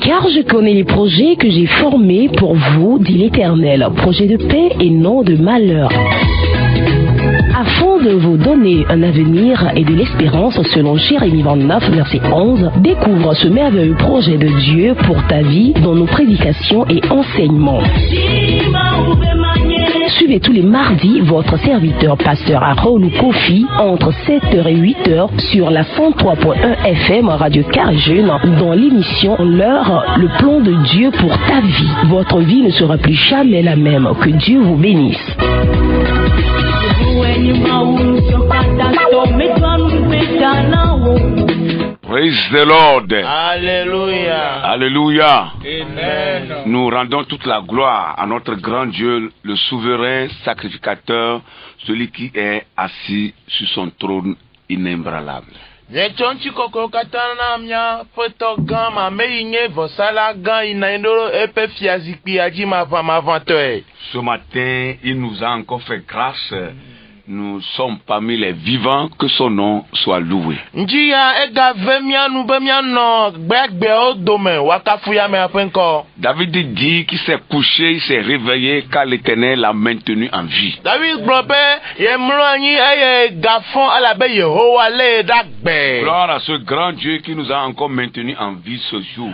Car je connais les projets que j'ai formés pour vous, dit l'Éternel, projets de paix et non de malheur, afin de vous donner un avenir et de l'espérance. Selon Jérémie 29, verset 11, découvre ce merveilleux projet de Dieu pour ta vie dans nos prédications et enseignements. Suivez tous les mardis votre serviteur pasteur Harold Kofi entre 7h et 8h sur la 103.1 FM Radio Carré Jeune dans l'émission L'heure, le plan de Dieu pour ta vie. Votre vie ne sera plus jamais la même. Que Dieu vous bénisse. Praise the Lord. Alléluia. Alléluia. Amen. Nous rendons toute la gloire à notre grand Dieu, le souverain sacrificateur, celui qui est assis sur son trône inébranlable. Ce matin, il nous a encore fait grâce. Nous sommes parmi les vivants, que son nom soit loué. David dit qu'il s'est couché, il s'est réveillé car l'Éternel l'a maintenu en vie. Gloire à ce grand Dieu qui nous a encore maintenu en vie ce jour.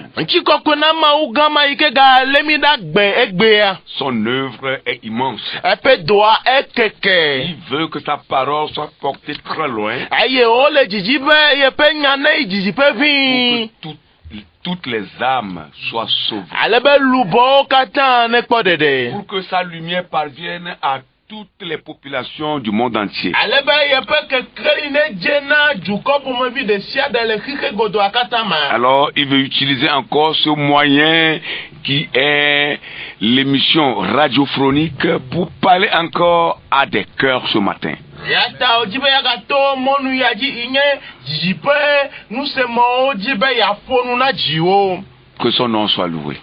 Son œuvre est immense. Il veut que sa parole soit portée très loin. Pour que toutes les âmes soient sauvées. Pour que sa lumière parvienne à toutes les populations du monde entier. Alors, il veut utiliser encore ce moyen qui est l'émission radiophonique pour parler encore à des cœurs ce matin. Que son nom soit loué.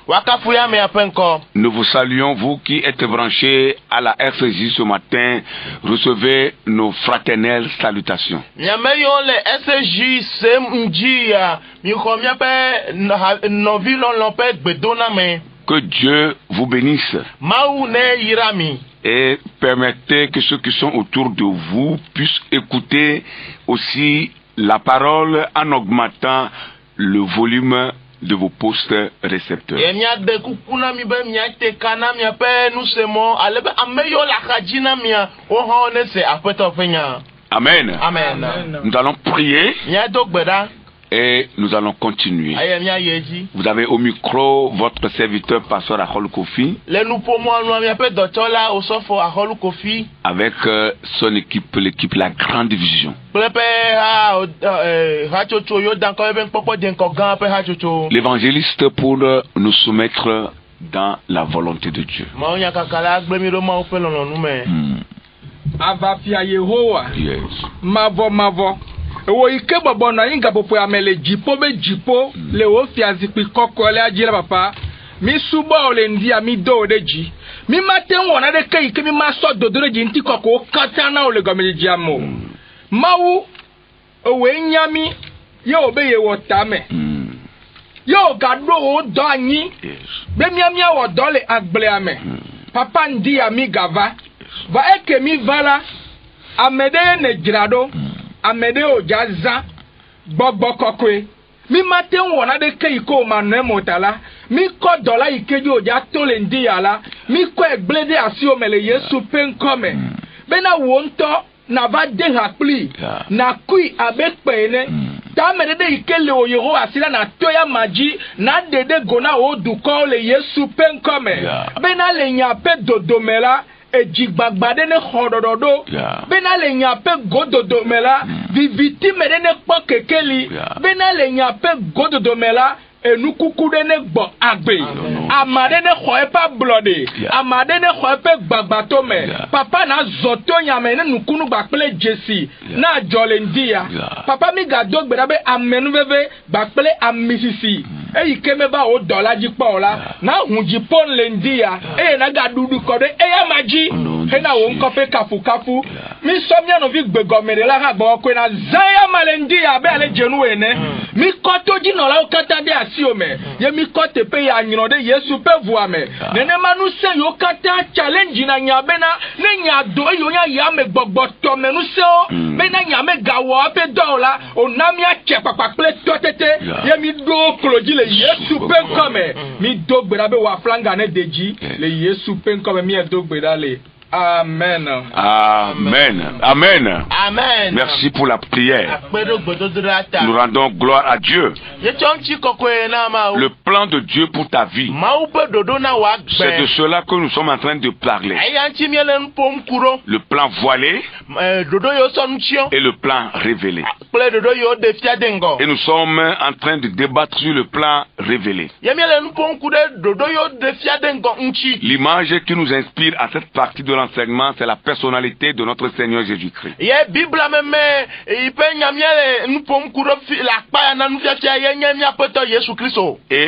Nous vous saluons, vous qui êtes branchés à la RCJ ce matin. Recevez nos fraternelles salutations. Que Dieu vous bénisse. Et permettez que ceux qui sont autour de vous puissent écouter aussi la parole en augmentant le volume de vos postes récepteurs. Amen. Amen. Nous allons prier et nous allons continuer. Vous avez au micro votre serviteur pasteur Harold Kofi avec son équipe, l'équipe La Grande Vision. L'évangéliste pour nous soumettre dans la volonté de Dieu. Yes. Mavo. Wo ike bobo na inga popo amele jipo be jipo le wo fiazikpi kokko le ajira papa mi subo ole ndi ami do deji mi maten wona de kai ke mi maso dodore ji nti kokko katana ole gomeli jamo mawu owe nyami yo be ye wotame yo gado o do anyi be miamia wo do le agble ame papa ndi ami gava va eke mi vala amede ne jirado amede ojaza gbogbo kokwe mi maten wona de kai ko manu motala mi ko dola ikeji oja to le ndi yala mi ko egblede asi o mele Yesu penkome bena wonto na va de hakpli na kui abekpene ta mede de ikele oyero asila na toya maji na dede gona o duko le Yesu penkome bena le nyape dodomela ejigbagbade ne khodododo bena le nyape gododomela viviti mede ne kpokekeli bena le nyape gododomela enukukude ne gbo agbe amade ne khoepa blode amade ne khoepe gbagbato me papa na zoto nyame ne nukunu gbakple jesi na jolendia papa mi gado gberabe amenu veve gbakple amisisi eyi keme ba o dola jipo la na hunji pon lendia na gadudu kode eya maji nom de hena wo Jésus. nkope kafu mi somia no vi gbegomere la ha gbo ko na zaya malendi ya be ale jenu ene mi koto ji no la o kata de asi o me ye mi kote pe ya nyino de Yesu pe vu ame nene manu se yo kata challenge na nya be na ne nya do yo nya ya me gbogbo to menu se o be na nya me gawo pe do la o na mi a che papa ple to tete ye mi do kloji le Yesu pe kome mi do gbera be wa flanga ne deji le Yesu pe kome mi e do gbera le. Amen. Amen. Amen. Amen. Merci pour la prière. Nous rendons gloire à Dieu. Le plan de Dieu pour ta vie, c'est de cela que nous sommes en train de parler. Le plan voilé et le plan révélé. Et nous sommes en train de débattre sur le plan révélé. L'image qui nous inspire à cette partie de l'enseignement, c'est la personnalité de notre Seigneur Jésus-Christ. Et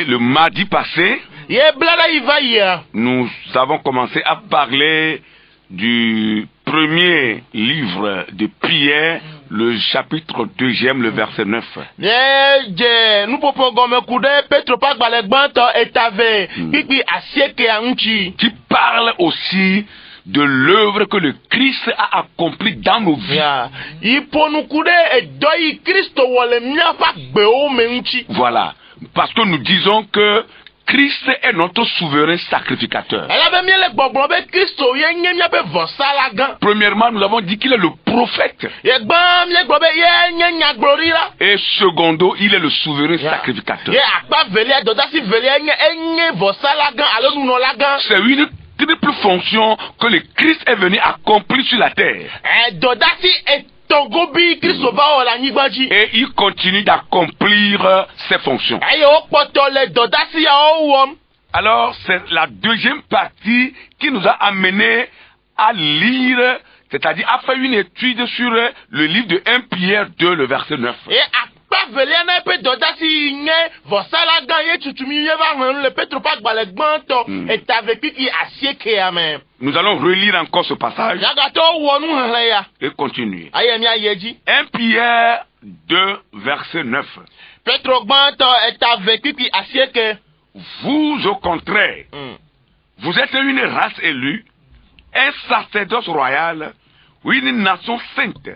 le mardi passé, nous avons commencé à parler du premier livre de Pierre, le chapitre 2e, le verset 9. Qui parle aussi de l'œuvre que le Christ a accomplie dans nos vies. Voilà. Parce que nous disons que Christ est notre souverain sacrificateur. Premièrement, nous avons dit qu'il est le prophète. Et secondo, il est le souverain sacrificateur. C'est une triple fonction que le Christ est venu accomplir sur la terre. Et il continue d'accomplir ses fonctions. Alors, c'est la deuxième partie qui nous a amené à lire, c'est-à-dire à faire une étude sur le livre de 1 Pierre 2, le verset 9. Nous allons relire encore ce passage et continuer. 1 Pierre 2, verset 9. Vous, au contraire, vous êtes une race élue, un sacerdoce royal, une nation sainte,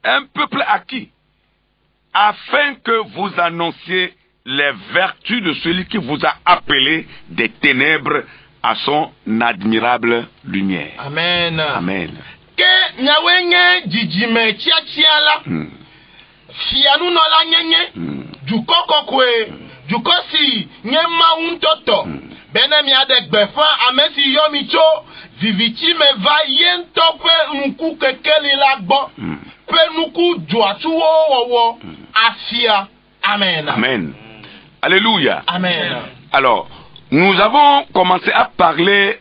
un peuple acquis, afin que vous annonciez les vertus de celui qui vous a appelé des ténèbres à son admirable lumière. Amen. Amen. Amen. Amen. Alléluia. Amen. Alors, nous avons commencé à parler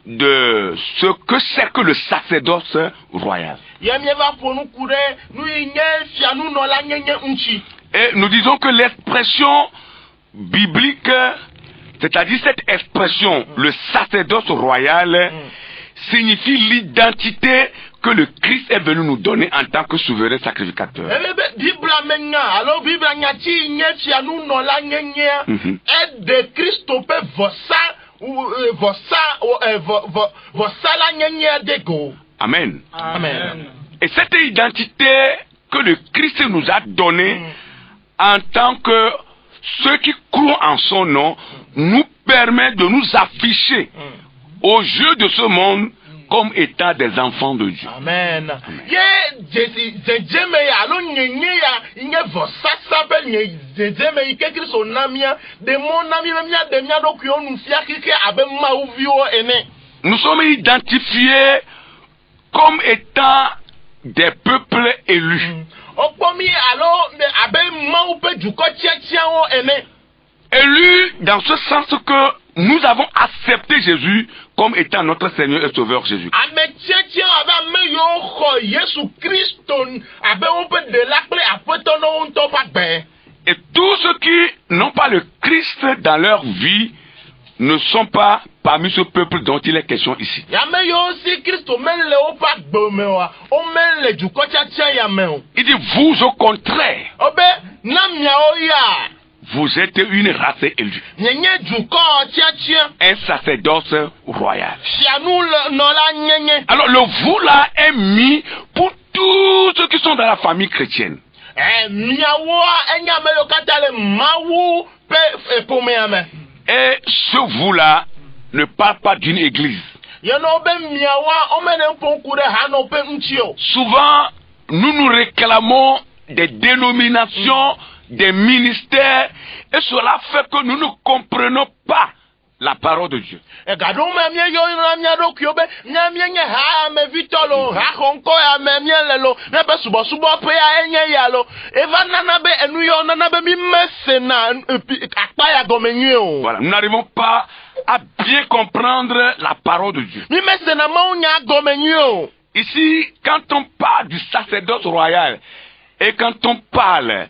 de ce que c'est que le sacerdoce royal. Et nous disons que l'expression biblique, c'est-à-dire cette expression, le sacerdoce royal, signifie l'identité que le Christ est venu nous donner en tant que souverain sacrificateur. Amen. Amen. Et cette identité que le Christ nous a donnée en tant que ceux qui croient en son nom nous permet de nous afficher aux yeux de ce monde comme étant des enfants de Dieu. Amen. Nous sommes identifiés comme étant des peuples élus. Élus dans ce sens que nous avons accepté Jésus comme étant notre Seigneur et Sauveur Jésus. Et tous ceux qui n'ont pas le Christ dans leur vie ne sont pas parmi ce peuple dont il est question ici. Il dit, vous au contraire, vous êtes une race élue, un sacerdoce royal. Alors le vous là est mis pour tous ceux qui sont dans la famille chrétienne. Et ce vous là ne parle pas d'une église. Souvent, nous nous réclamons des dénominations, des ministères, et cela fait que nous ne comprenons pas la parole de Dieu. Voilà, nous n'arrivons pas à bien comprendre la parole de Dieu. Ici, quand on parle du sacerdoce royal et quand on parle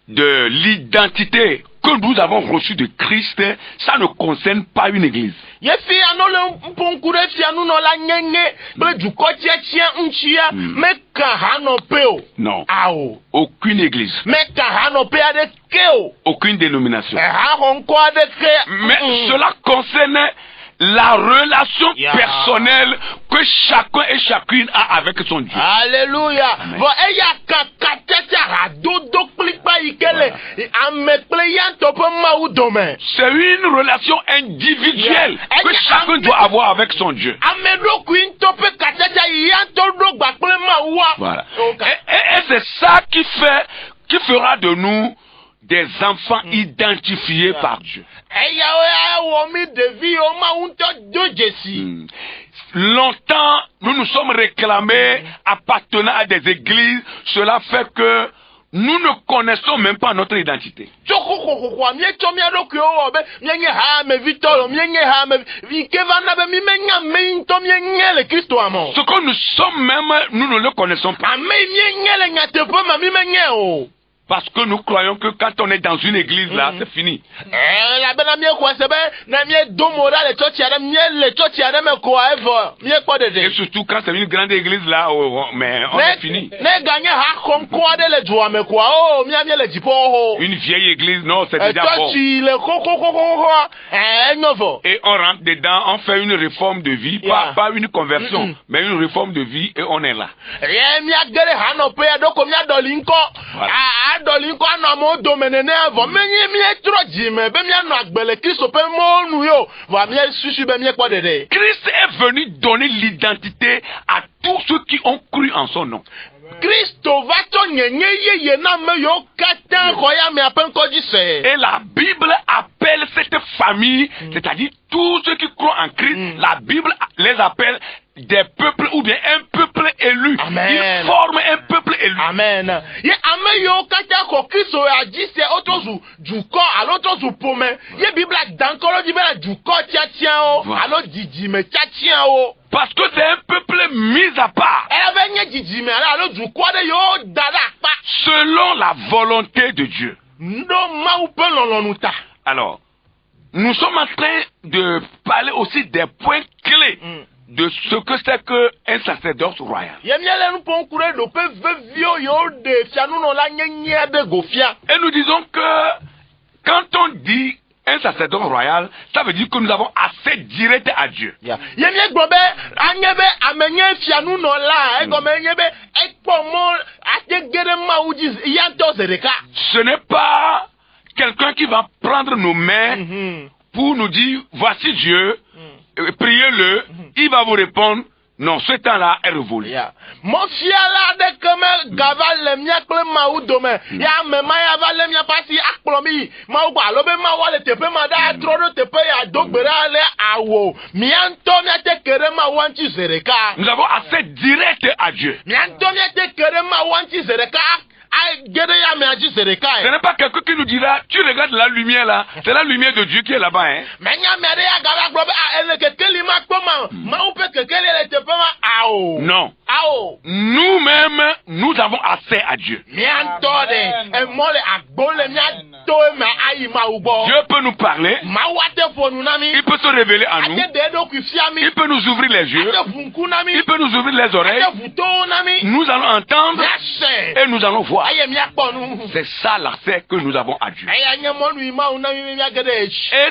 de l'identité que nous avons reçue de Christ, ça ne concerne pas une église. Non. Aucune église. Aucune dénomination. Mais cela concerne la relation personnelle que chacun et chacune a avec son Dieu. Alléluia. C'est une relation individuelle que chacun doit avoir avec son Dieu. Voilà. Et c'est ça qui fera de nous des enfants identifiés par Dieu. Longtemps, nous nous sommes réclamés appartenant à des églises. Cela fait que nous ne connaissons même pas notre identité. Ce que nous sommes même, nous ne le connaissons pas. Parce que nous croyons que quand on est dans une église là, c'est fini. Et surtout quand c'est une grande église là, mais on est fini. Une vieille église, non, c'est déjà bon. Et on rentre dedans, on fait une réforme de vie, pas une conversion, mais une réforme de vie et on est là. Christ est venu donner l'identité à tous ceux qui ont cru en son nom. Et la Bible appelle cette famille, c'est-à-dire tous ceux qui croient en Christ, la Bible les appelle des peuples ou bien un peuple élu. Amen. Ils forment un peuple élu. Amen. Parce que c'est un peuple mis à part. Selon la volonté de Dieu. Alors, nous sommes en train de parler aussi des points clés de ce que c'est qu'un sacerdoce royal. Et nous disons que quand on dit un sacerdoce royal, ça veut dire que nous avons accès direct à Dieu. Ce n'est pas quelqu'un qui va prendre nos mains pour nous dire voici Dieu, priez-le, il va vous répondre. Non, ce temps-là est révolu. Nous avons accès direct à Dieu. Ce n'est pas quelqu'un qui nous dira, tu regardes la lumière là, c'est la lumière de Dieu qui est là-bas. Non. Nous-mêmes, nous avons accès à Dieu. Dieu peut nous parler. Il peut se révéler à nous. Il peut nous ouvrir les yeux. Il peut nous ouvrir les oreilles. Nous allons entendre et nous allons voir. C'est ça l'accès que nous avons à Dieu. Et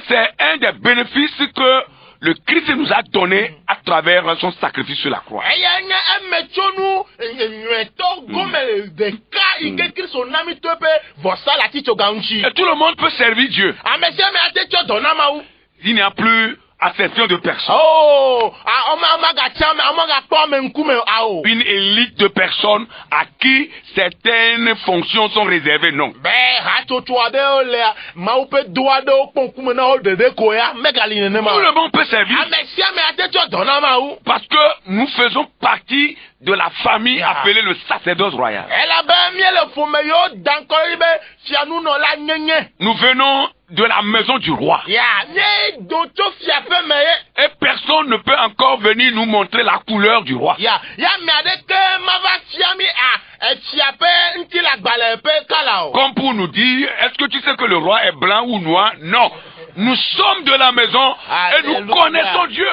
c'est un des bénéfices que le Christ nous a donné à travers son sacrifice sur la croix. Et tout le monde peut servir Dieu. Il n'y a plus acception de personnes. Une élite de personnes à qui certaines fonctions sont réservées, non. Tout le monde peut servir. Parce que nous faisons partie de la famille appelée le sacerdoce royal. Nous venons de la maison du roi. Et personne ne peut encore venir nous montrer la couleur du roi. Comme pour nous dire, est-ce que tu sais que le roi est blanc ou noir? Non. Nous sommes de la maison et nous connaissons Dieu.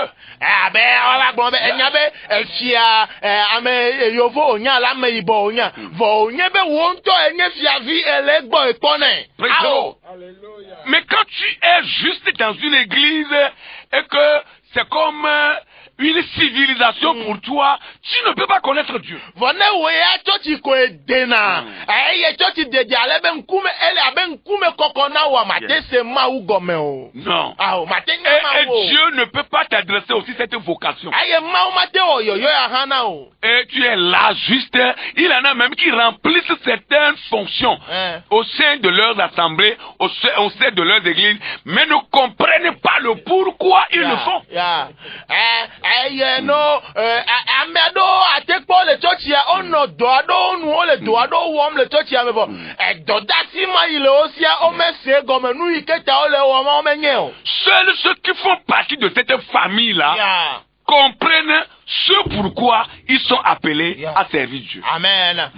Mais quand tu es juste dans une église et que c'est comme une civilisation pour toi, tu ne peux pas connaître Dieu. Non. Et Dieu ne peut pas t'adresser aussi cette vocation. Et tu es là juste, il y en a même qui remplissent certaines fonctions au sein de leurs assemblées, au sein de leurs églises, mais ne comprennent pas le pourquoi ils le font. Seuls ceux qui font partie de cette famille-là comprennent ce pourquoi ils sont appelés à servir Dieu. Amen.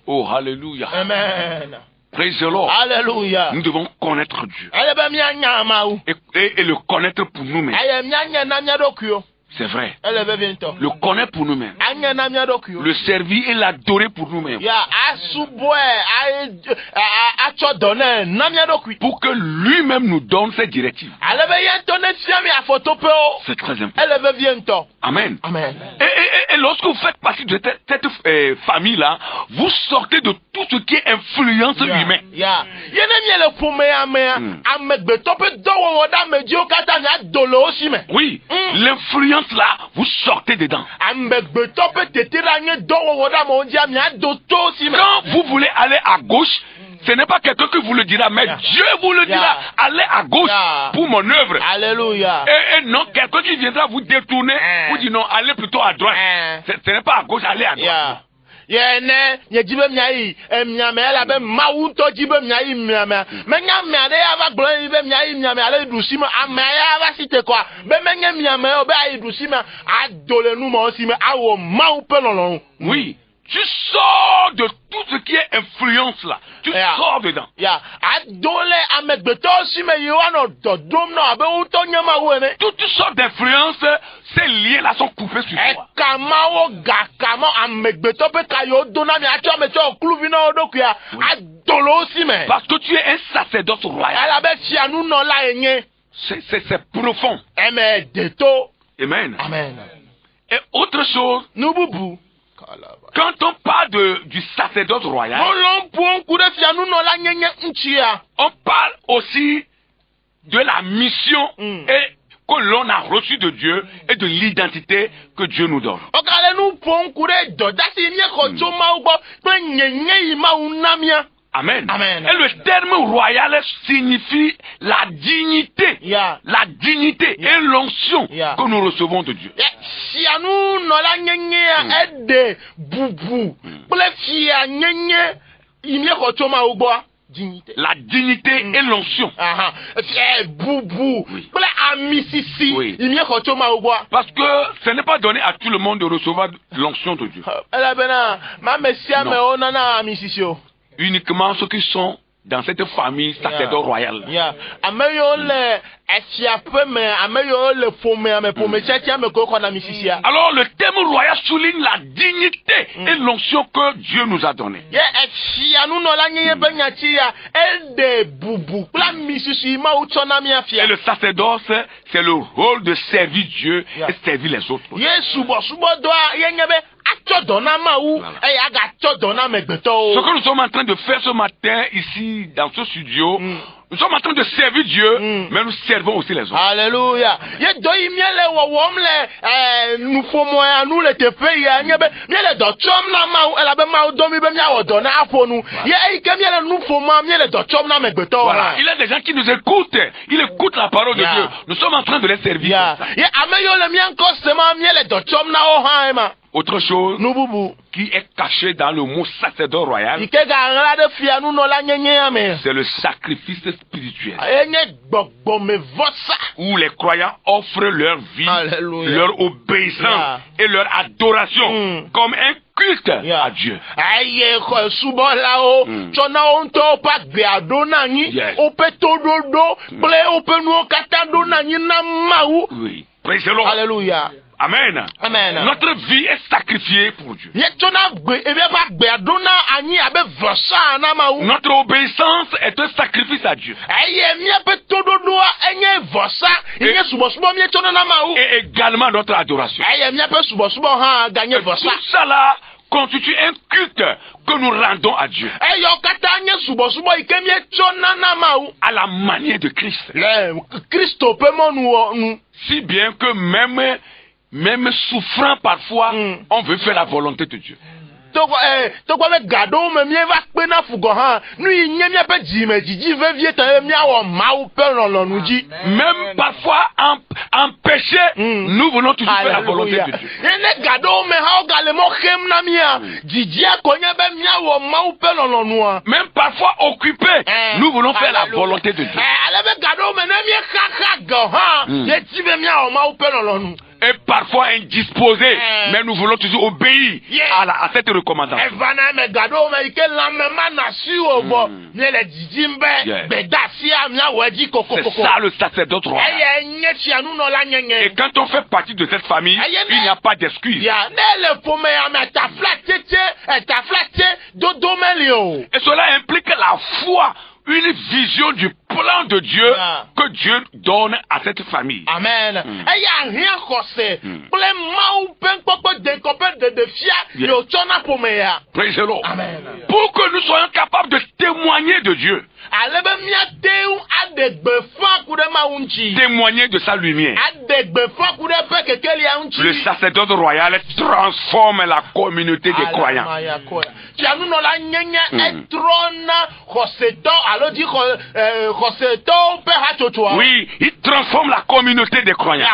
Oh, hallelujah. Amen. Praise the Lord. Alléluia. Nous devons connaître Dieu. Et le connaître pour nous-mêmes. C'est vrai. Le connaître pour nous-mêmes. Le servir et l'adorer pour nous-mêmes. Pour que lui-même nous donne ses directives. C'est très important. Amen. Et lorsque vous faites partie de cette famille-là, vous sortez de tout ce qui est influence humaine. Oui, l'influence là, vous sortez dedans. Quand vous voulez aller à gauche, ce n'est pas quelqu'un qui vous le dira, mais Dieu vous le dira. Allez à gauche pour mon œuvre. Alléluia. Et non, quelqu'un qui viendra vous détourner, vous dit non, allez plutôt à droite. Ce n'est pas à gauche, allez à droite. Oui. Tu sors de tout ce qui est influence là. Tu sors dedans. Toutes sortes d'influences, ces liens là sont coupés sur toi. Parce que tu es un sacerdoce royal. C'est profond. Amen. Et autre chose, quand on parle du sacerdoce royal, on parle aussi de la mission et que l'on a reçue de Dieu et de l'identité que Dieu nous donne. Amen. Et le terme royal signifie la dignité. La dignité et l'onction que nous recevons de Dieu. La dignité et l'onction. Boubou. Oui. Parce que ce n'est pas donné à tout le monde de recevoir l'onction de Dieu. Non. Uniquement ceux qui sont dans cette famille sacerdoce royale. Alors le thème royal souligne la dignité et l'onction que Dieu nous a donnée. Et le sacerdoce, c'est le rôle de servir Dieu et servir les autres. Ce que nous sommes en train de faire ce matin ici dans ce studio, nous sommes en train de servir Dieu, mais nous servons aussi les autres. Alléluia. Voilà. Il y a des gens qui nous écoutent. Ils écoutent la parole de Dieu. Nous sommes en train de les servir. Autre chose qui est caché dans le mot sacerdoce royal, c'est le sacrifice spirituel. Où les croyants offrent leur vie, leur obéissance et leur adoration comme un culte à Dieu. Oui. Praise the Lord. Alléluia. Amen. Amen. Notre vie est sacrifiée pour Dieu. Notre obéissance est un sacrifice à Dieu. Et également notre adoration. Tout ça là constitue un culte que nous rendons à Dieu. À la manière de Christ. Si bien que même souffrant parfois, on veut faire la volonté de Dieu. Même parfois empêché, nous voulons toujours faire la volonté de Dieu. Même parfois occupé, nous voulons faire la volonté de Dieu. Et parfois indisposés, mais nous voulons toujours obéir à cette recommandation. C'est ça le sacerdoce royal. Et quand on fait partie de cette famille, il n'y a pas d'excuse. Et cela implique la foi, une vision du plan de Dieu que Dieu donne à cette famille. Amen. Praise the Lord. Amen. Pour que nous soyons capables de témoigner de Dieu. Témoigner de sa lumière. Le sacerdoce royal transforme la communauté des croyants. Oui, il transforme la communauté des croyants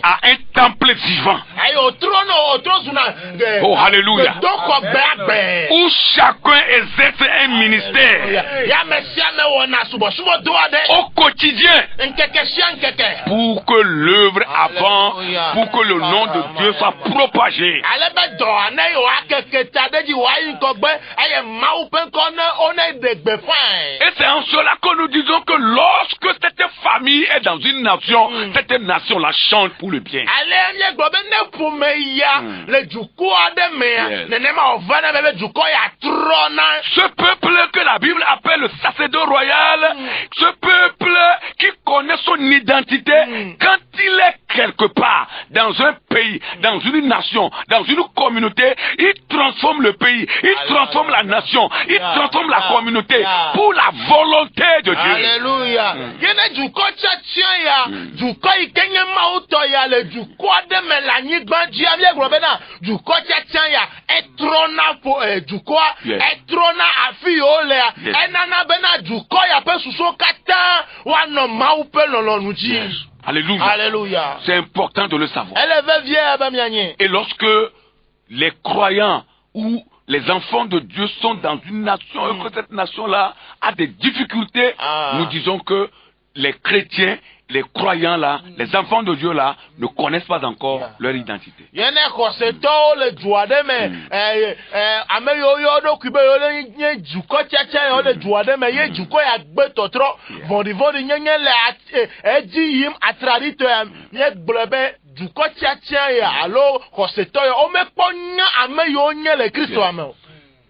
à un temple vivant. Oh, alléluia. Où chacun exerce un ministère au quotidien pour que l'œuvre avance, pour que le nom de Dieu soit propagé. Et c'est en cela que nous disons que lorsque cette famille est dans une nation, cette nation-là chante pour le bien. Ce peuple que la Bible appelle le sacerdoce royal, ce peuple qui connaît son identité, quand il est quelque part dans un pays, dans une nation, dans une communauté, il transforme le pays, il transforme la nation, il transforme la communauté pour la volonté de Dieu. Alléluia. Alléluia. Alléluia. C'est important de le savoir. Et lorsque les croyants ou les enfants de Dieu sont dans une nation et que cette nation-là a des difficultés, nous disons que les chrétiens, les croyants là, les enfants de Dieu là, ne connaissent pas encore leur identité.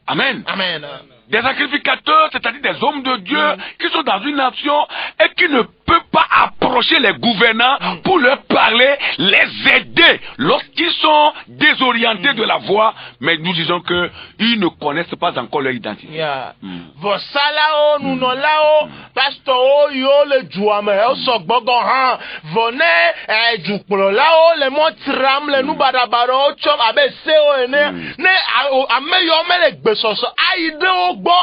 Amen. Amen. Des sacrificateurs, c'est-à-dire des hommes de Dieu qui sont dans une nation et qui ne peuvent pas approcher les gouvernants pour leur parler, les aider lorsqu'ils sont désorientés de la voie, mais nous disons que ils ne connaissent pas encore leur identité. Vosalao, nous non lao, pasteur yo le jouame, o sogbogo han, vone jukplo lao le montram le nou badabaro chom abe seo ene, ne ameyo me le gbesoso aide ogbo,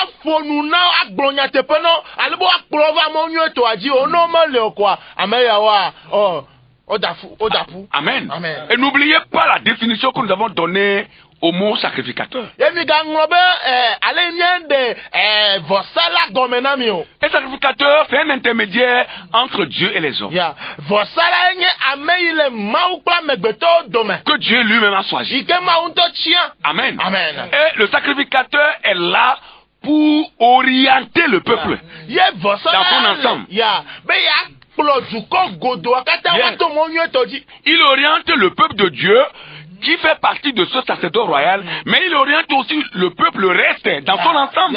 afonu na agbonya tepeno, alebo akprova monyo to aji ono ma le kwa, ameya wa odafu. Amen. Et n'oubliez pas la définition que nous avons donnée au mot sacrificateur. Un sacrificateur, c'est un intermédiaire entre Dieu et les hommes. Que Dieu lui-même a choisi. Amen. Et le sacrificateur est là pour orienter le peuple dans son ensemble. Il oriente le peuple de Dieu qui fait partie de ce sacerdoce royal, mais il oriente aussi le peuple, le reste, dans son ensemble.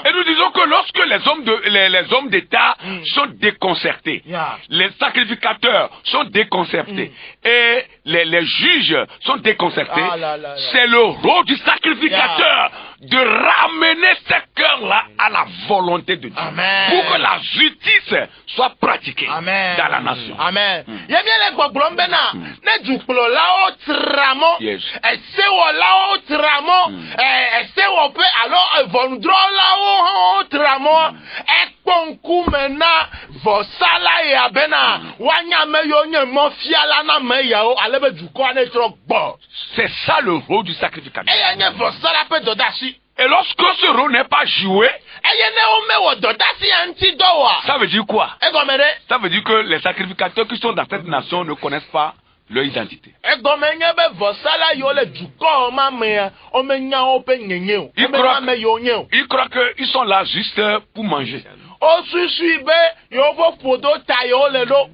Et nous disons que lorsque les hommes d'État sont déconcertés, les sacrificateurs sont déconcertés, et les juges sont déconcertés, c'est le rôle du sacrificateur de ramener ces cœurs-là à la volonté de Dieu. Pour que la justice soit pratiquée dans la nation. Amen. C'est ça le rôle du sacrificateur. Et lorsque ce rôle n'est pas joué, ça veut dire quoi? Ça veut dire que les sacrificateurs qui sont dans cette nation ne connaissent pas leur identité. Ils croient qu'ils sont là juste pour manger.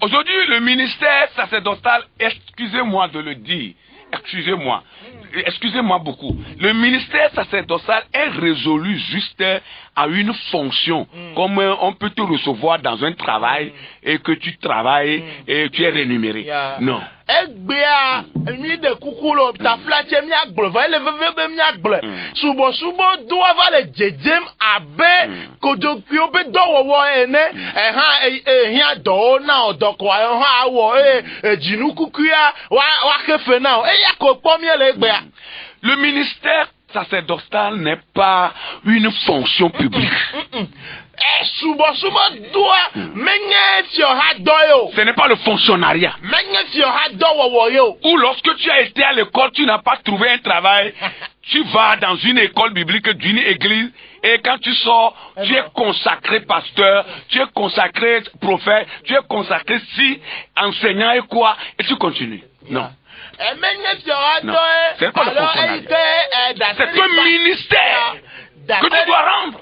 Aujourd'hui, le ministère sacerdotal, excusez-moi de le dire, excusez-moi beaucoup, le ministère sacerdotal est résolu juste à une fonction, comme on peut te recevoir dans un travail et que tu travailles et tu es rémunéré. Non. Le ministère sacerdotal n'est pas une fonction publique. Ce n'est pas le fonctionnariat. Ou lorsque tu as été à l'école, tu n'as pas trouvé un travail, tu vas dans une école biblique, d'une église, et quand tu sors, tu es consacré pasteur, tu es consacré prophète, tu es consacré enseignant et quoi, et tu continues. Non. Non. C'est pas le fonctionnariat. C'est un ministère que tu dois rendre.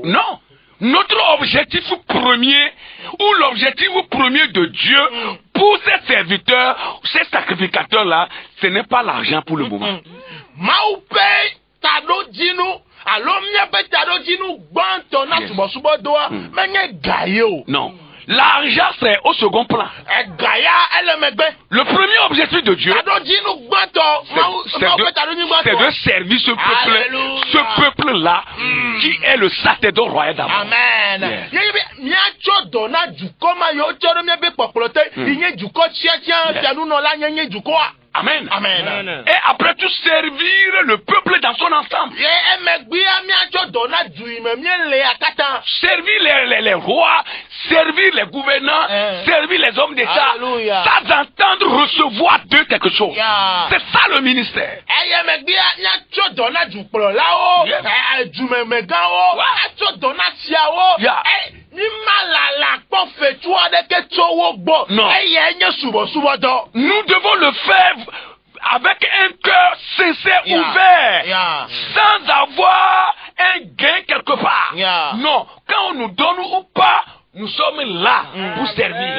Non. Notre objectif premier, ou l'objectif premier de Dieu pour ces serviteurs, ces sacrificateurs-là, ce n'est pas l'argent pour le moment. Non. L'argent, c'est au second plan. Le premier objectif de Dieu, c'est de servir ce peuple-là, qui est le sacerdoce royal d'abord. Amen. Amen. Amen. Et après tout, servir le peuple dans son ensemble. Servir les rois, servir les gouvernants, servir les hommes d'État, sans entendre recevoir d'eux quelque chose. C'est ça le ministère. Non. Nous devons le faire avec un cœur sincère, ouvert, sans avoir un gain quelque part. Non, quand on nous donne ou pas, nous sommes là pour servir.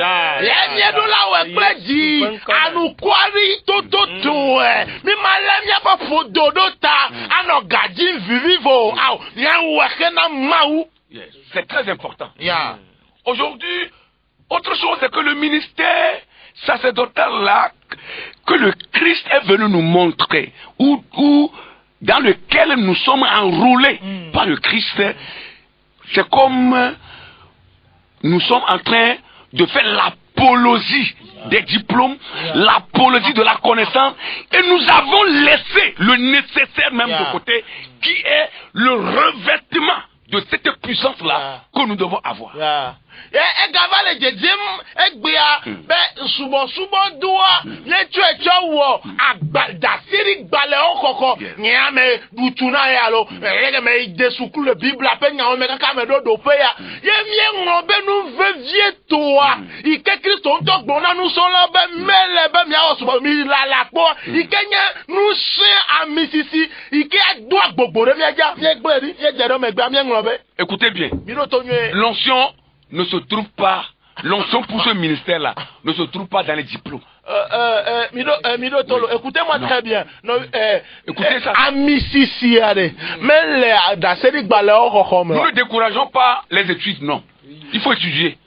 C'est très important. Aujourd'hui, autre chose, c'est que le ministère sacerdotal là, que le Christ est venu nous montrer, ou dans lequel nous sommes enrôlés par le Christ, c'est comme nous sommes en train de faire l'apologie des diplômes, l'apologie de la connaissance, et nous avons laissé le nécessaire même de côté, qui est le revêtement de cette puissance-là que nous devons avoir. Écoutez bien, l'onction ne se trouve pas, l'onction pour ce ministère-là ne se trouve pas dans les diplômes. Écoutez-moi très bien. Écoutez ça. Nous ne décourageons pas les études, non. Il faut étudier.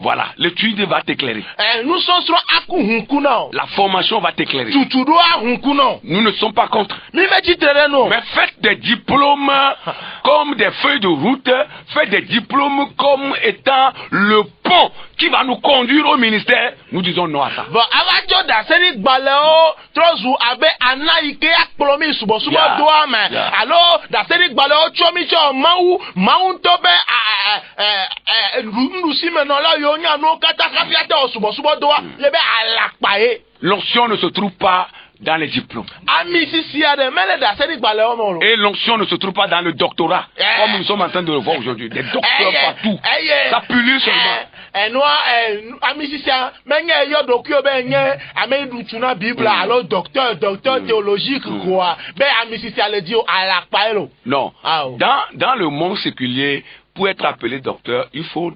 Voilà, l'étude va t'éclairer. La formation va t'éclairer. Nous ne sommes pas contre. Mais faites des diplômes comme des feuilles de route. Faites des diplômes comme étant le pont qui va nous conduire au ministère. Nous disons non à ça. Alors, daseri gbalo chomi cho mawu to be nusi menola yo nya no kata kafiate osubo doa lebe alakpae. L'onction ne se trouve pas dans les diplômes. Et l'onction ne se trouve pas dans le doctorat, comme nous sommes en train de le voir aujourd'hui. Des docteurs partout. Ça pullule seulement. Alors docteur théologique quoi. Non. Dans le monde séculier, pour être appelé docteur, il faut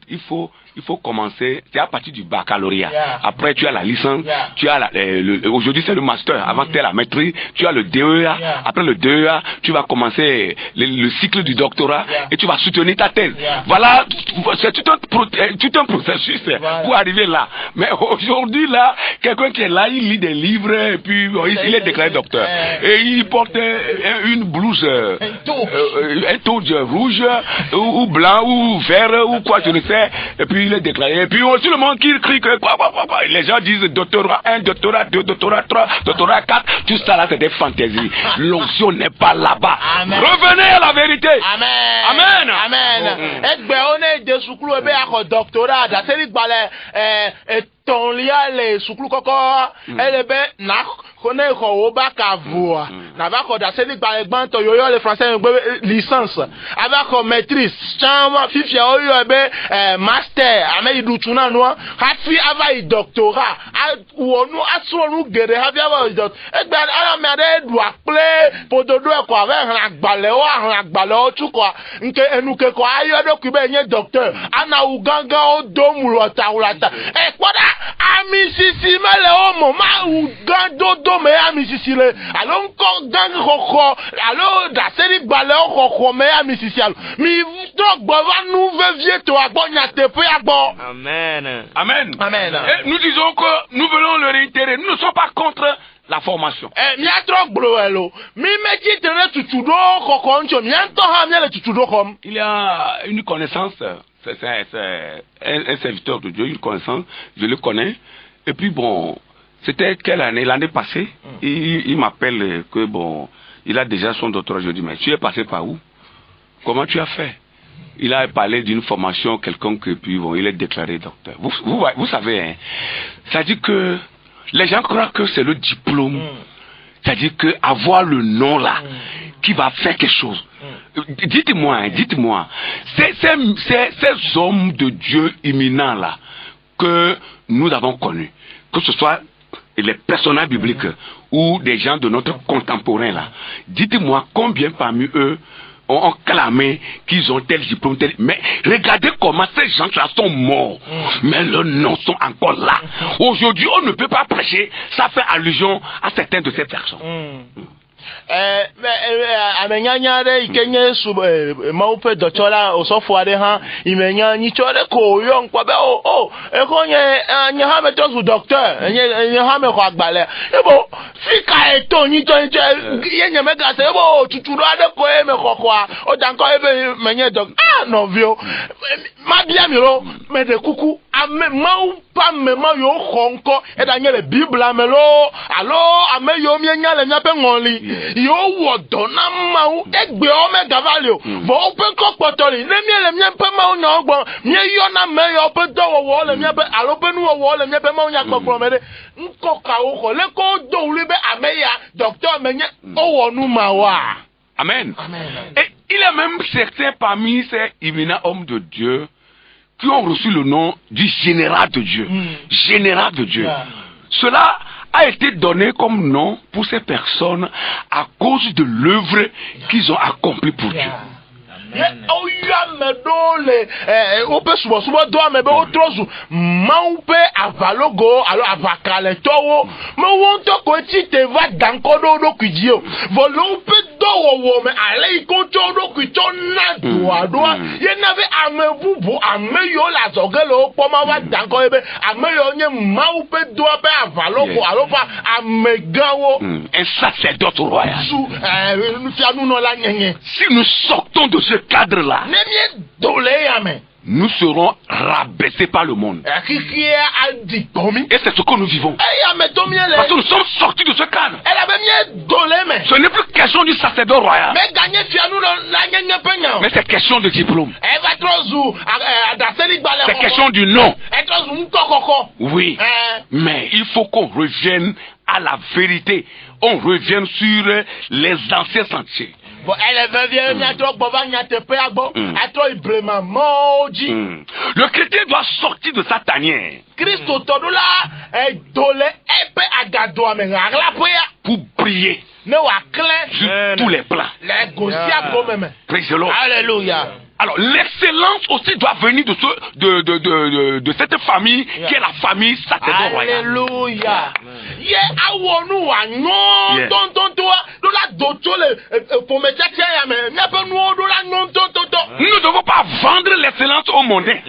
commencer, c'est à partir du baccalauréat. Après, tu as la licence, tu as aujourd'hui c'est le master, avant c'était la maîtrise, tu as le DEA, après le DEA, tu vas commencer le cycle du doctorat et tu vas soutenir ta thèse. Voilà, c'est tout un processus pour arriver là. Mais aujourd'hui là, quelqu'un qui est là, il lit des livres et puis il est déclaré docteur. Et il porte une blouse, un taux rouge ou blanc ou vert ou quoi, je ne sais, et puis il est déclaré. Et puis aussi le monde qui crie que les gens disent doctorat 1, doctorat 2, doctorat 3, doctorat 4, tout ça là c'est des fantaisies. L'onction n'est pas là-bas. Revenez à la vérité. Amen. Doctorat, ton lia le sukulu koko elebe na kone ko oba kavua na ba ko da se ni gba to yoyo le français licence aba ko maîtrise chama fifia oyo ebe master ame idutuna no hafi ava I doctorat wonu asonu gere hafi ava idot egba ara me ade du aple pododo e ko ave han agbale o tuko nke enuke ko ayo do ku be nye docteur ana uganga o do mulota e poda amisisi mele omo ma u gandodo me amisisi le alo nko gang koko alo daseri gbale koko me amisisi alo mi drogbo va nous vie to agbonya te pe agbo. Amen. Amen. Amen. Et nous disons que nous voulons le réitérer. Nous ne sommes pas contre la formation. Mi drogbo elo mi meji tere tutudo koko ncho mi ento ha mi le tutudo kom. Il y a une connaissance. C'est un serviteur de Dieu, une connaissance, je le connais. Et puis bon, c'était quelle année? L'année passée, il m'appelle que bon, il a déjà son doctorat. Je dis, mais tu es passé par où? Comment tu as fait? Il a parlé d'une formation quelconque et puis bon, il est déclaré docteur. Vous savez, hein, ça dit que les gens croient que c'est le diplôme. C'est-à-dire que avoir le nom là, qui va faire quelque chose. Dites-moi, ces hommes de Dieu imminents là, que nous avons connus, que ce soit les personnages bibliques ou des gens de notre contemporain là, dites-moi combien parmi eux ont clamé qu'ils ont tel diplôme, tel... Mais regardez comment ces gens-là sont morts, mais leurs noms sont encore là. Aujourd'hui, on ne peut pas prêcher, ça fait allusion à certaines de ces personnes. Amenyanya de ikenye su maupe dochola osofo ade ha imenya nyichore ko yo nkwa be ekonye anya ha meto su docteur enye ha me ko agbale ebo fika eto nyito yenye mega se ebo tuturu ade ko e me kokwa o danko ebe menye doc no vio ma bia miro me de kuku ame mau pa me ma yo khonko e da nye le bible amelo alo ame yo mienya le nya pe ngoli yo wo dona mau egbe o me gavalio vo open ko potori ne mi le mi pe mau nya ogbo mi yo na me yo pe do wo le mi pe alo pe nu wo le mi pe mau nya gbogbo me de nko ka o ko le ko do uri be ameya docteur menye o wo nu ma wa. Amen. Et il y a même certains parmi ces éminents hommes de Dieu qui ont reçu le nom du général de Dieu. Général de Dieu. Cela a été donné comme nom pour ces personnes à cause de l'œuvre qu'ils ont accomplie pour Dieu. Ope subo do amebe otrozu maupe avalogo alo avakale towo me wonto ko ti te va dankodo do kujio volupe do wo me ale ko to do kucho na do ye na ve amebubu ameyo la zogelo po ma va danko ebe ameyo nye maupe do pe avalogo alo pa amegawo un sacerdoce royal. Si nous sortons de ce cadre-là, nous serons rabaissés par le monde. Et c'est ce que nous vivons. Parce que nous sommes sortis de ce cadre. Ce n'est plus question du sacerdoce royal. Mais c'est question de diplôme. C'est question du nom. Oui. Mais il faut qu'on revienne à la vérité. On revienne sur les anciens sentiers. Le chrétien doit sortir de sa tanière pour briller sur tous les plans. Praise the Lord. Alléluia. Alors l'excellence aussi doit venir de cette famille qui est la famille sacerdoce royale. Alléluia. Nous ne devons pas vendre l'excellence aux mondains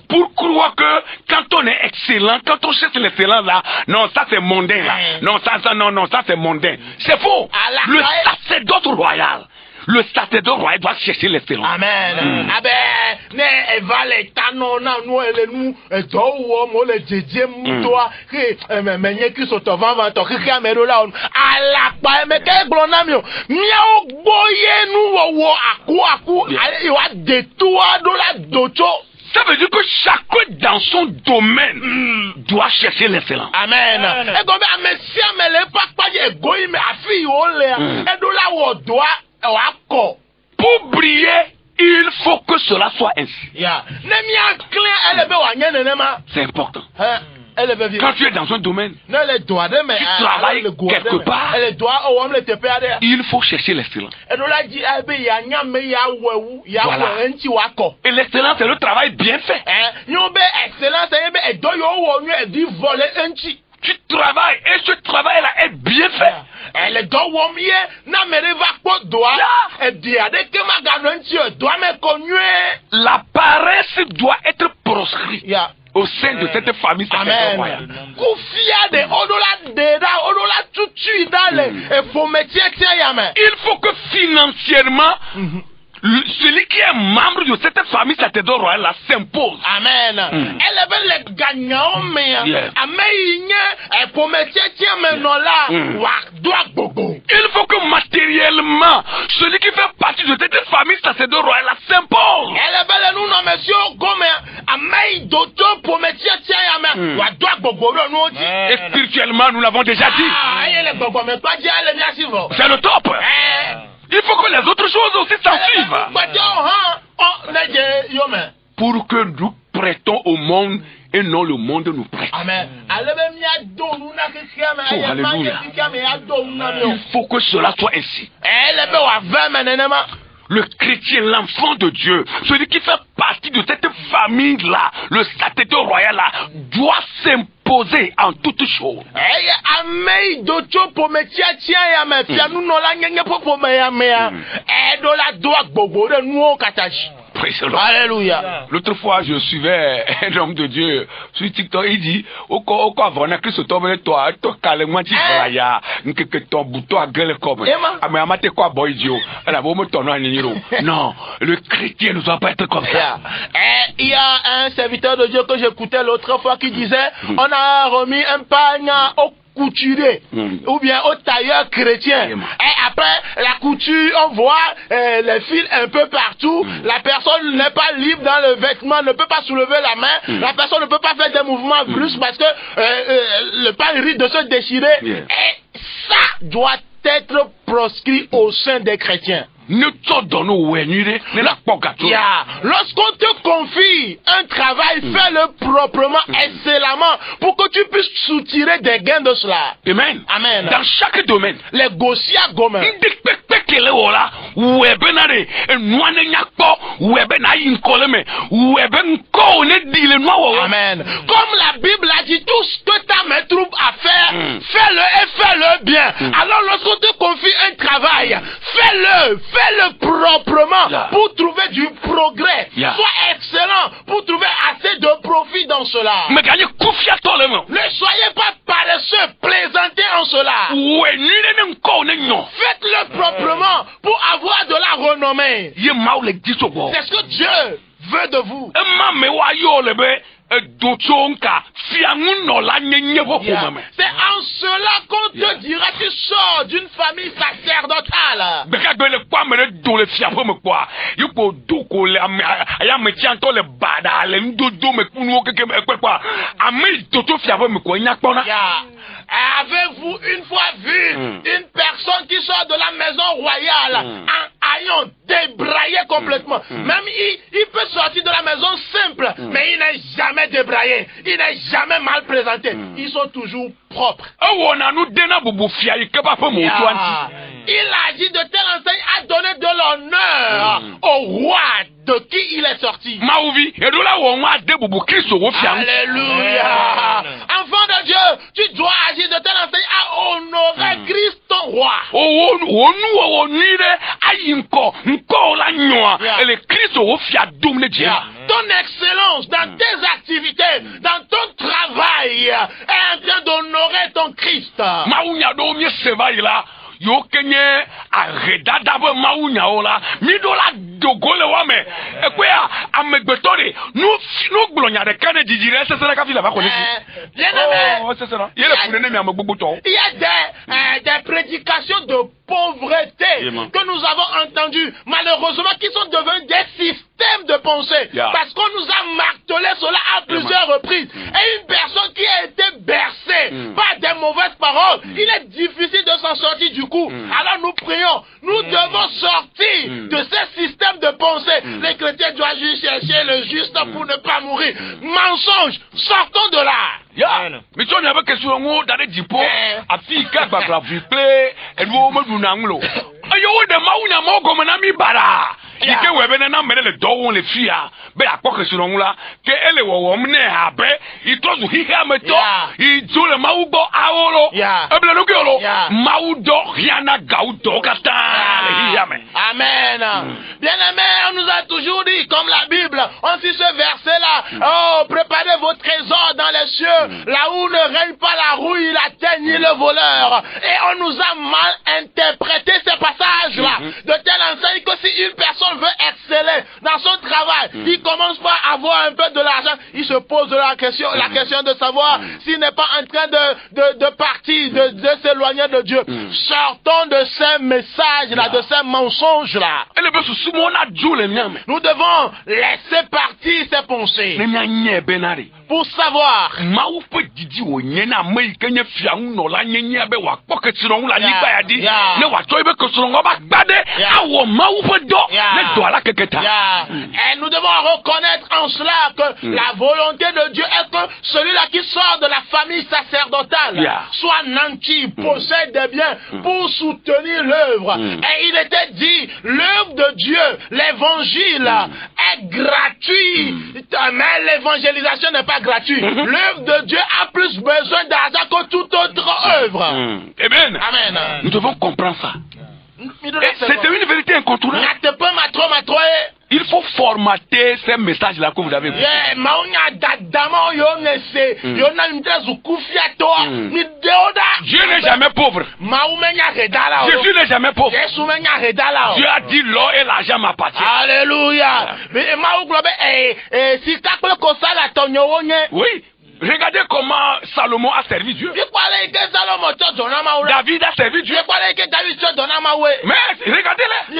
pour croire que quand on est excellent, quand on cherche l'excellence là, non ça c'est mondain là, non ça c'est mondain. C'est faux. Le sacerdoce royal. Le sacerdoce royal doit chercher l'excellence. Amen. Ne evale tano na no elenu edowo mo le jeje mtoa ke menye ki so to van to ki amero la on ala pa me ke glona mi o gboye nu wo aku iwa de toi do la docho. Ça veut dire que chacun dans son domaine doit chercher l'excellence. Amen. Et comme merci amele pa je goyi me afi o le e do la wo doa pour briller, il faut que cela soit ainsi. C'est important. Quand tu es dans un domaine, tu travailles quelque part, il faut chercher l'excellence. Voilà. Et l'excellence, c'est le travail bien fait. Tu travailles et ce travail-là est bien fait. La paresse doit être proscrite au sein de cette famille sacerdotale royale. Il faut que financièrement, celui qui est membre de cette famille sacerdotale royale s'impose. Amen. Il faut que matériellement, celui qui fait partie de cette famille sacerdotale royale s'impose. Et spirituellement, nous l'avons déjà dit. C'est le top. Il faut que les autres choses aussi s'en suivent. Pour que nous prêtons au monde et non le monde nous prête. Amen. Oh, alléluia. Il faut que cela soit ainsi. Le chrétien, l'enfant de Dieu, celui qui fait partie de cette famille-là, le sacerdoce royal-là, doit s'imposer en toutes choses. Alléluia. L'autre fois, je suivais un homme de Dieu sur TikTok. Il dit non, le chrétien ne doit pas être comme ça. Il y a un serviteur de Dieu que j'écoutais l'autre fois qui disait on a remis un pagne au couturier ou bien au tailleur chrétien. Et après la couture, on voit les fils un peu partout. La personne n'est pas libre dans le vêtement, ne peut pas soulever la main. La personne ne peut pas faire des mouvements brusques parce que le pagne risque de se déchirer. Et ça doit être proscrit au sein des chrétiens. Lorsqu'on te confie un travail, fais-le proprement, excellemment, pour que tu puisses soutirer des gains de cela. Amen. Amen. Dans chaque domaine, les gosia gomen. Amen. Comme la Bible a dit, tout ce que ta main trouve à faire, fais-le et fais-le bien. Alors lorsqu'on te confie un travail, fais-le proprement pour trouver du progrès. Sois excellent pour trouver assez de profit dans cela. Ne soyez pas paresseux, plaisantez en cela. Faites-le proprement pour avoir de la renommée. C'est ce que Dieu veut de vous. C'est en cela qu'on te dira tu sors d'une famille sacerdotale. Avez-vous une fois vu une personne qui sort de la maison royale en ayant débraillé complètement? Même il peut sortir de la maison simple, mais il n'est jamais débraillé, il n'est jamais mal présenté. Ils sont toujours propres. Il agit de telle enseigne à donner de l'honneur au roi de qui il est sorti. Alléluia. Enfant de Dieu, tu dois agir de telle enseigne à honorer Christ ton roi. Ton excellence dans tes activités, dans ton travail, est en train d'honorer ton Christ. Yo kenye arreda bo maunya ola mi do la dogole wa me ekwea amegbetore no gblonya de kan didire sesera ka fi la ba ko ni bien aimé c'est ça il est pour mi amegbogbo to il y a des prédications de pauvreté que nous avons entendues malheureusement qui sont devenues des systèmes système de pensée. Parce qu'on nous a martelé cela à plusieurs reprises. Et une personne qui a été bercée par des mauvaises paroles, il est difficile de s'en sortir du coup. Alors nous prions, nous devons sortir de ce système de pensée. Les chrétiens doivent juste chercher le juste pour ne pas mourir. Mensonge, sortons de là. Mais tu as une question dans les dipo, à fille qui a la viplée, et nous me dunanglo. Ayo de maounya mogo manami bara. Ike webene na mele le dowo le fia. Be akpoke silongu la ke ele wo mne habe. I tozu hiha meto. I dole maubo aolo. Eble no kiolo. Maudo riana gaudo kata. Amen. Bien-aimé, on nous a toujours dit, comme la Bible, on dit ce verset-là, oh, préparez vos trésors dans les cieux, là où ne règne pas la rouille, la teigne, ni le voleur. Et on nous a mal interprété ces passages-là, de telle enseigne que si une personne veut exceller dans son travail, il commence par avoir un peu de l'argent, il se pose la question de savoir s'il n'est pas en train de partir, de s'éloigner de Dieu. Sortons de ces messages-là, de ces mensonges-là. Nous devons laisser partir ces pensées pour savoir. Et nous devons reconnaître en cela que la volonté de Dieu est que celui-là qui sort de la famille sacerdotale soit nanti, possède des biens pour soutenir l'œuvre. Et il était dit, l'œuvre de Dieu, l'évangile est gratuit, mais l'évangélisation n'est pas gratuite. L'œuvre de Dieu a plus besoin d'argent que toute autre œuvre. Amen. Amen. Nous devons comprendre ça. C'était une vérité incontournable. Il faut formater ces messages-là que vous avez écoutés. Dieu n'est jamais pauvre. Jésus n'est jamais pauvre. Dieu a dit l'or et l'argent m'appartiennent. Alléluia. Oui. Regardez comment Salomon a servi Dieu. David a servi Dieu. Mais regardez-les.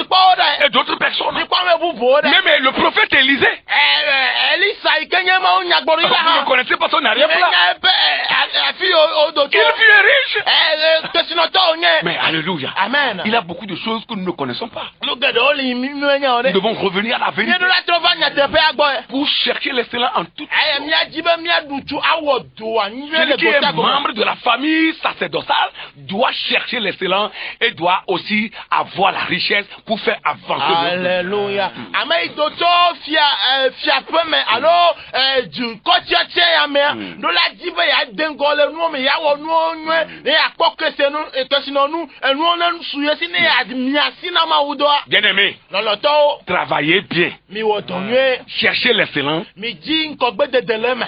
Et d'autres personnes. Même le prophète Élisée. Vous ne connaissez pas son arrière-plan. Il fut riche. Mais alléluia. Amen. Il y a beaucoup de choses que nous ne connaissons pas. Nous devons revenir à la vérité pour chercher l'excellence en toute chose. Celui qui est membre de la famille sacerdotale doit chercher l'excellence et doit aussi avoir la richesse pour faire avancer. Alléluia. Amen. Alors, du quotidien, nous la dit, il y a des gars, nous, mais il y a bien aimé, travaillez bien, cherchez l'excellence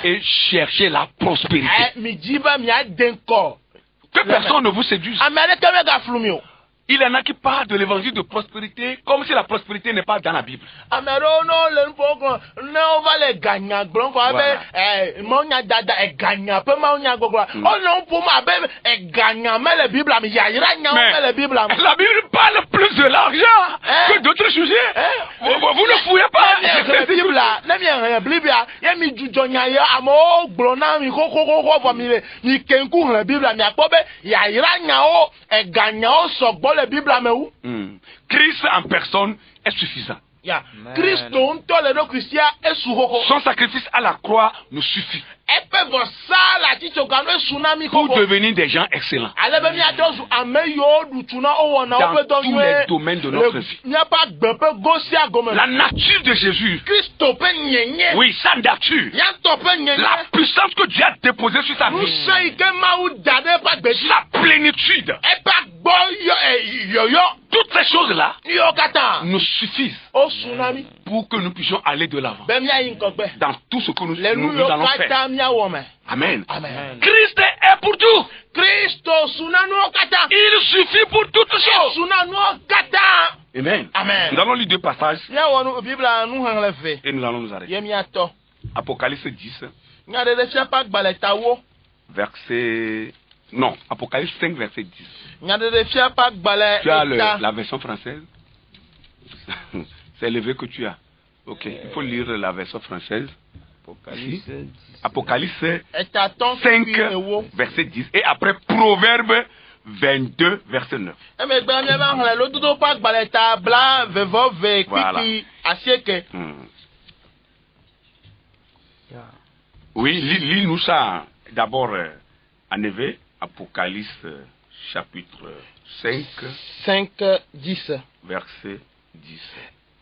et cherchez la prospérité. Que personne ne vous séduise. Il y en a qui parlent de l'évangile de prospérité comme si la prospérité n'est pas dans la Bible. Mais la Bible parle plus de l'argent que d'autres sujets. Vous ne fouillez pas. Christ en personne est suffisant. Son sacrifice à la croix nous suffit pour devenir des gens excellents dans tous les domaines de notre vie. La nature de Jésus, oui, sa nature, la puissance que Dieu a déposée sur sa vie, sa plénitude, toutes ces choses-là nous suffisent pour que nous puissions aller de l'avant dans tout ce que nous allons faire. Amen. Amen. Christ est pour tout. Il suffit pour toutes choses. Amen. Amen. Nous allons lire deux passages et nous allons nous arrêter. Apocalypse 10, verset... Non, Apocalypse 5, verset 10. Tu as la version française. C'est élevé que tu as. Ok, il faut lire la version française. Apocalypse 5, verset 10. Et après, Proverbe 22, verset 9. Voilà. Oui, lis-nous ça. D'abord, en effet, Apocalypse chapitre 5, 10. Verset 10.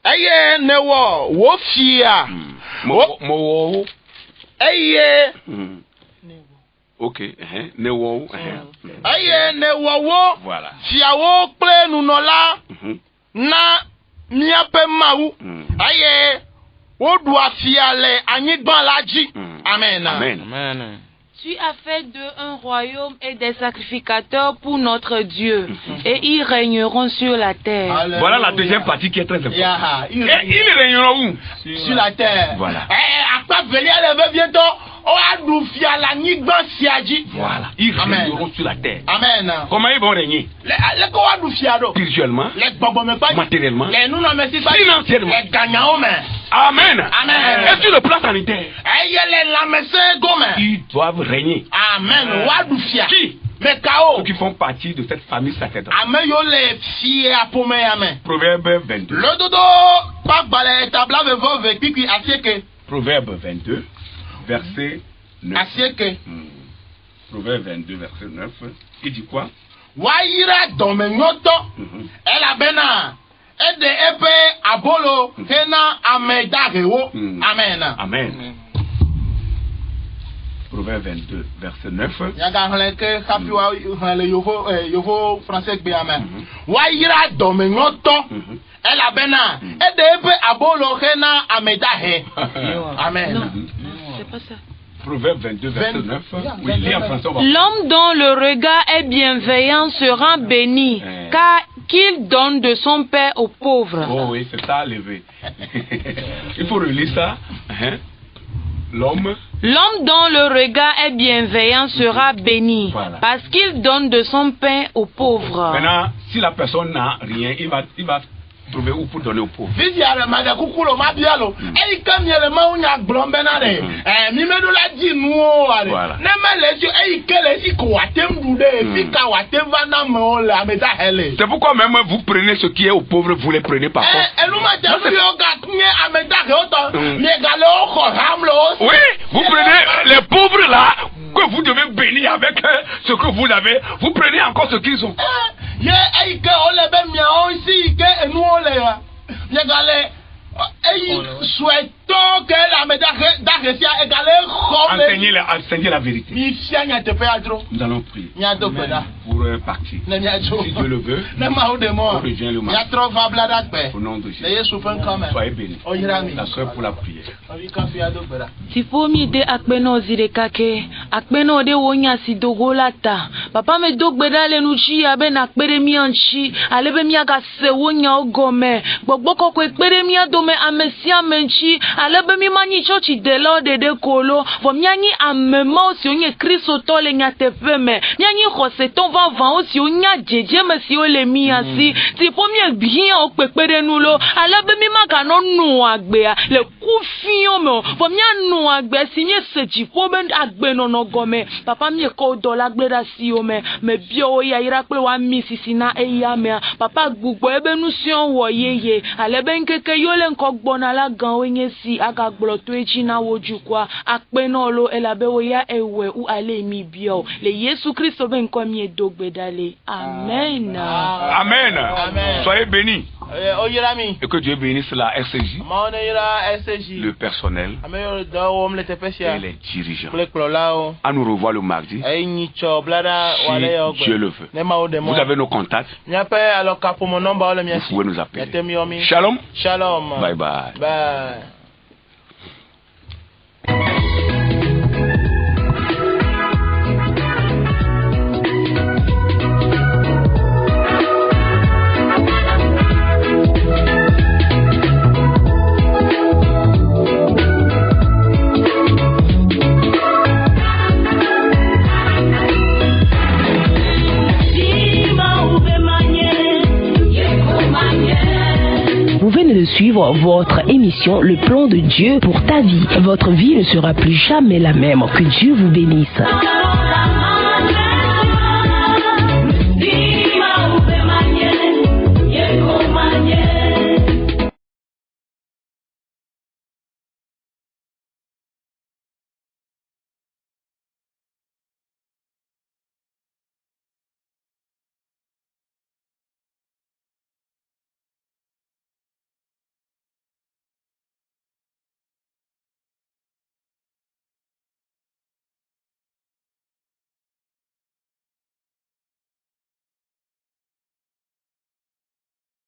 Aye newo wo fia. Mo. Aye. Ok, newo. Aye newo wo. Voilà. Fia wo ple nunola. Na miape mawu. Aye wo do afia le anyigban laji. Amen. Amen. Tu as fait d'eux un royaume et des sacrificateurs pour notre Dieu, et ils régneront sur la terre. Alléluia. Voilà la deuxième partie qui est très importante. Ils régneront où? Sur la terre. Voilà. Voilà. Ils régneront sur la terre. Amen. Comment ils vont régner? Spirituellement, matériellement, financièrement. Amen. Amen. Et sur le plan sanitaire, ils doivent régner. Amen. Qui? Ceux qui font partie de cette famille sacerdotale. Proverbe 22. Proverbe 22, verset 9. Proverbe 22, verset 9. Il dit quoi? Amen. Amen. Proverbe 22, verset 9. Amen. C'est pas ça. Proverbe 22, verset 9. Oui, lis en français. L'homme dont le regard est bienveillant sera béni, car qu'il donne de son pain aux pauvres. Oh oui, c'est ça, levé. Il faut relire ça. L'homme dont le regard est bienveillant sera béni, voilà, parce qu'il donne de son pain aux pauvres. Maintenant, si la personne n'a rien, il va trouver où pour donner aux pauvres. C'est pourquoi même vous prenez ce qui est aux pauvres, vous les prenez par force. Oui, vous prenez les pauvres là, que vous devez bénir avec ce que vous avez, vous prenez encore ce qu'ils ont. Enseignez la vérité. Nous allons prier pour partir. Si Dieu le veut, on revient le matin. Au nom de Jésus. Soyez bénis. La soeur pour la prière. Tifomi de akpeno zirekake, akpeno de wonya sidogolata. Papa me dogbeda le nuchi abe na kpere mi anchi, alebe mi aga se wonya ogome. Bogboko ko kpere mi adome amesia menchi, alebe mi mani chochi de lo de kolo. Vo miani amema osi onye Kristo to le nya tefeme. Miani khose ton van osi onya jeje mesi ole mi asi. Tifomi bien o kpere nulo, alebe mi maga no nu agbe le kufi me for me anu agbe si me seji fo be agbe no gome papa mi ko do la gbe da si o me bio ya ira pe wa mi sisi na eya me papa gbugbo ebe nu si on wo yeye ale be nkeke yo le nko gbona la gan wenye si aga gbolo to echi na woju kwa akpe no lo elabe wo ya ewe u ale mi bio le Yesu Kristo be nko mi edogbe dale amen. Amen. Soyez bénis. Et que Dieu bénisse la RCJ, le personnel et les dirigeants. À nous revoir le mardi, si Dieu le veut. Vous avez nos contacts, vous pouvez nous appeler. Shalom. Bye bye. Sima ube manye, yeko manye. Vous venez de suivre votre émission Le plan de Dieu pour ta vie. Votre vie ne sera plus jamais la même. Que Dieu vous bénisse.